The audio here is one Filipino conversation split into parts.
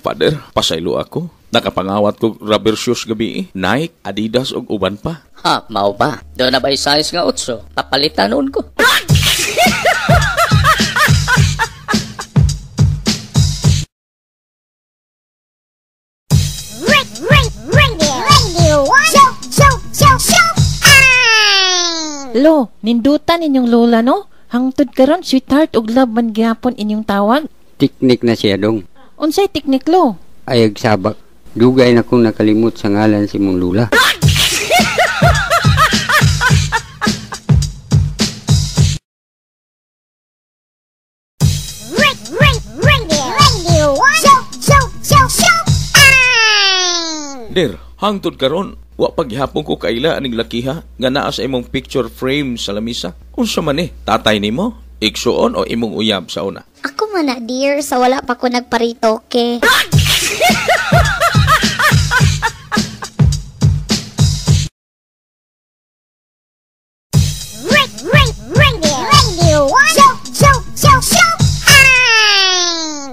Father, pasaylo ako. Nakapangawat ko rubber shoes gabi, Nike, Adidas ug uban pa. Ha, mao ba? Doon na ba size nga 8? Papalitan noon ko. Lo, nindutan inyong lola no? Hangtod karon sweetheart ug love man gyapon inyong tawag. Tiknik na siya dong. Unsay teknik lo? Ayag sabak. Dugay na kong nakalimot sa ngalan si mong lula. Der, hangtod karon, wa paghapon ko kaila aning lakiha nga naa sa imong picture frame sa lamisa. Unsa man tatay nimo? Igsuon o imong uyab sa una? Ako man na, dear, sa wala pa ko nagparitoke.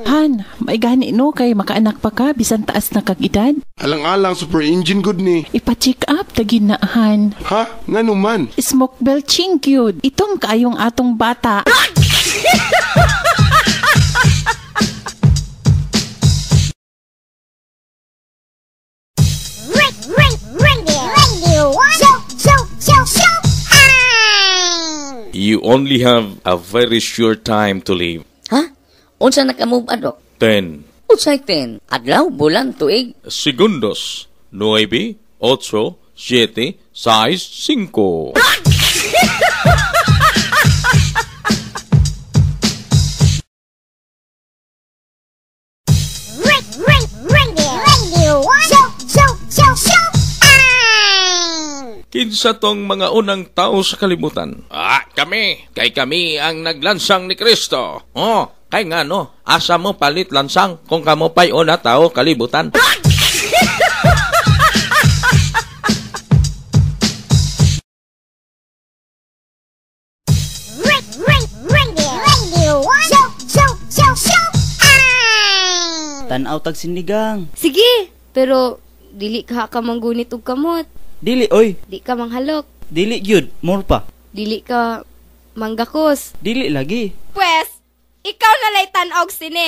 Han, may gani no kay makaanak pa ka bisan taas na kag edad. Alang-alang super engine good ni. Ipa-check up tagin na Han. Ha? Nga naman. Smoke belching cute. Itom kaayong atong bata. You only have a very short time to live. Ha? Unsa nakamove ano? 10 Unsay 10? Adlaw, bulan, tuig. segundos. 9, 8, 7, 6, 5. Kinsa tong mga unang tao sa kalibutan? Kami. Kay kami ang naglansang ni Kristo. Kay nga no, asa mo palit lansang kung kamo pa'y una tao kalibutan. Tanaw tag sinigang. Sige, pero dili ka manggunit og kamot. Dili oy. Di ka manghalok. Dili gyud, more pa. Dili ka manggakos. Dili lagi. Pwes, ikaw na lay tan-og sini.